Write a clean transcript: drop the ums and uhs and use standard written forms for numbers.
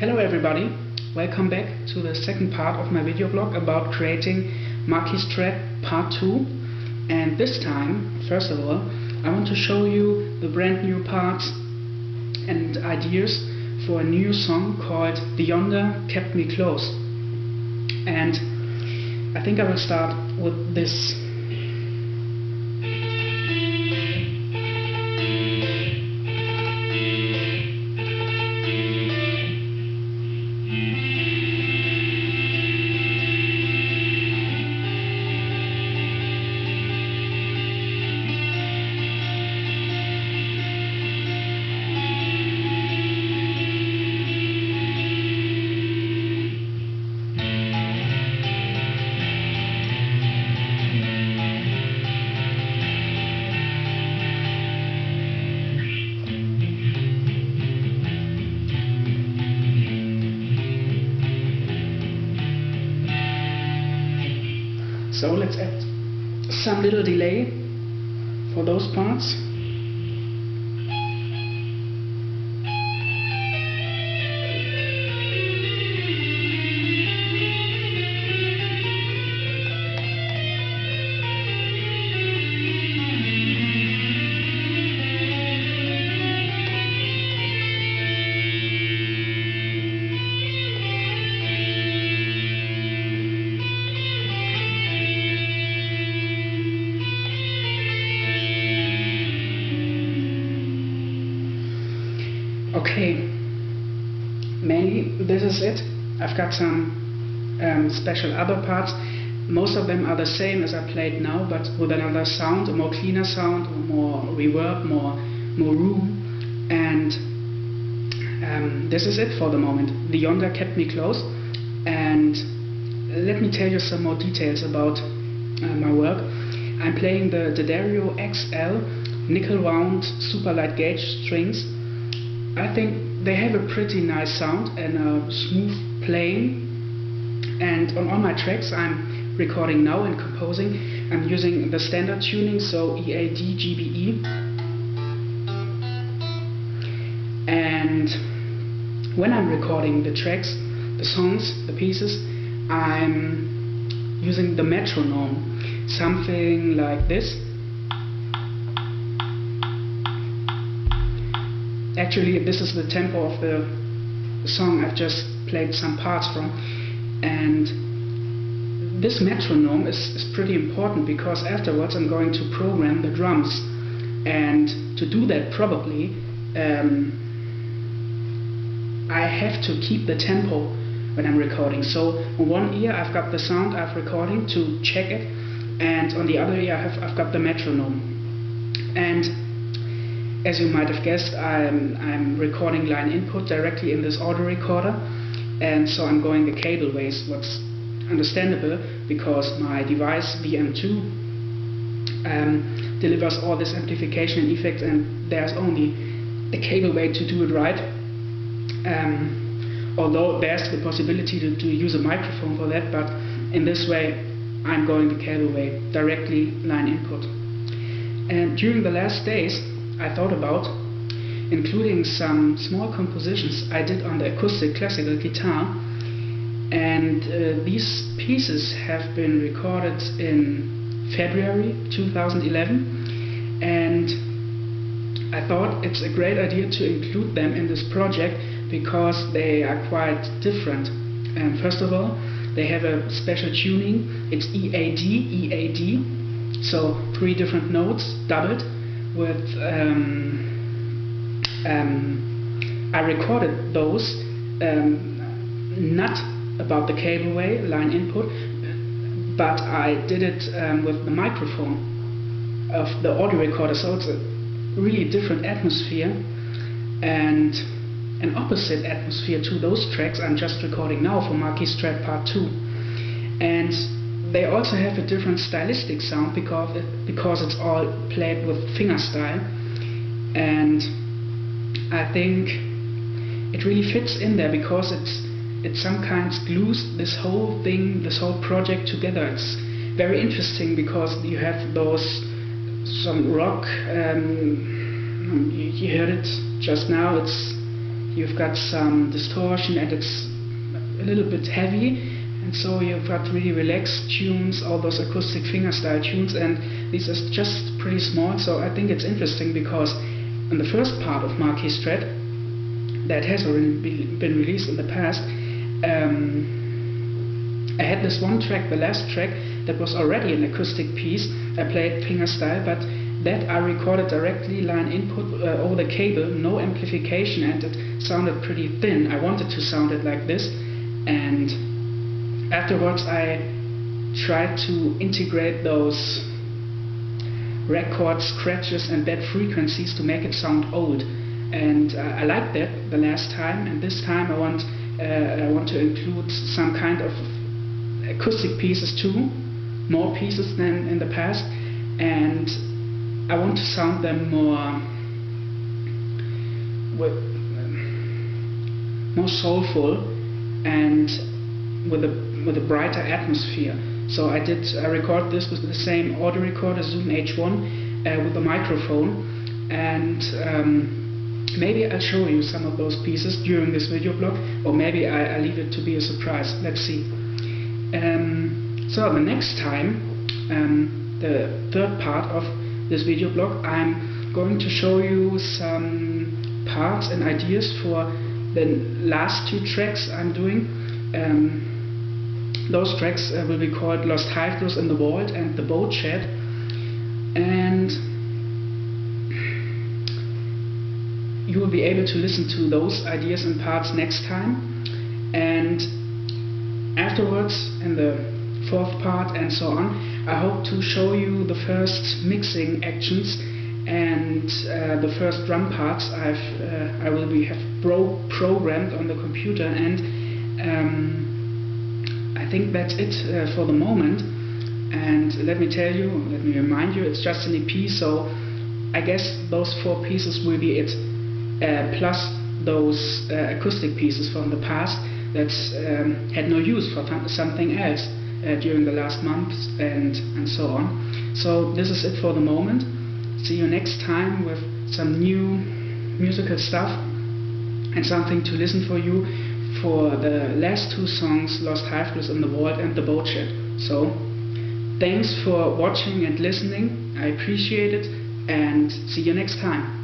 Hello everybody, welcome back to the second part of my video blog about creating Marquee Strat Part 2. And this time, first of all, I want to show you the brand new parts and ideas for a new song called Yonder Kept Me Close. And I think I will start with this. So let's add some little delay for those parts. Okay, mainly this is it. I've got some special other parts. Most of them are the same as I played now, but with another sound, a more cleaner sound, more reverb, more room. And this is it for the moment. The Yonder Kept Me Close. And let me tell you some more details about my work. I'm playing the Dario XL nickel wound super light gauge strings. I think they have a pretty nice sound and a smooth playing, and on all my tracks I'm recording now and composing, I'm using the standard tuning, so EAD, GBE. And when I'm recording the tracks, the songs, the pieces, I'm using the metronome, something like this. Actually, this is the tempo of the song I've just played some parts from, and this metronome is pretty important because afterwards I'm going to program the drums, and to do that probably I have to keep the tempo when I'm recording. So on one ear I've got the sound I'm recording to check it, and on the other ear I've got the metronome. And as you might have guessed, I'm recording line input directly in this audio recorder, and so I'm going the cable ways, what's understandable because my device VM2 delivers all this amplification and effects, and there's only a cable way to do it right. Although there's the possibility to use a microphone for that, but in this way I'm going the cable way, directly line input. And during the last days I thought about including some small compositions I did on the acoustic classical guitar, and these pieces have been recorded in February 2011, and I thought it's a great idea to include them in this project because they are quite different. And first of all, they have a special tuning. It's EAD, so 3 different notes doubled. With I recorded those not about the cable way, line input, but I did it with the microphone of the audio recorder, so it's a really different atmosphere and an opposite atmosphere to those tracks I'm just recording now for Marquee Strat Part 2. And they also have a different stylistic sound because it's all played with fingerstyle, and I think it really fits in there because it some kind glues this whole thing, this whole project together. It's very interesting because you have those some rock. You heard it just now. It's you've got some distortion, and it's a little bit heavy, and so you've got really relaxed tunes, all those acoustic fingerstyle tunes, and these are just pretty small. So I think it's interesting because in the first part of Marquee Strat, that has already been released in the past, I had this one track, the last track, that was already an acoustic piece. I played fingerstyle, but that I recorded directly, line input over the cable, no amplification, and it sounded pretty thin. I wanted to sound it like this, and afterwards I tried to integrate those record scratches and bad frequencies to make it sound old, and I liked that the last time, and this time I want to include some kind of acoustic pieces too, more pieces than in the past, and I want to sound them more soulful and with a brighter atmosphere. So I record this with the same audio recorder, Zoom H1, with a microphone, and maybe I'll show you some of those pieces during this video blog, or maybe I leave it to be a surprise. Let's see. So the next time, the third part of this video blog, I'm going to show you some parts and ideas for the last two tracks I'm doing. Those tracks will be called Lost Hydros in the Vault and The Boat Shed, and you will be able to listen to those ideas and parts next time, and afterwards in the fourth part and so on, I hope to show you the first mixing actions and the first drum parts I will have programmed on the computer, and I think that's it for the moment. And let me remind you, it's just an EP, so I guess those 4 pieces will be it, plus those acoustic pieces from the past that had no use for something else during the last months and so on. So this is it for the moment. See you next time with some new musical stuff and something to listen for you for the last 2 songs, Lost Hydros in the Vault and The Boat Shed. So thanks for watching and listening. I appreciate it, and see you next time.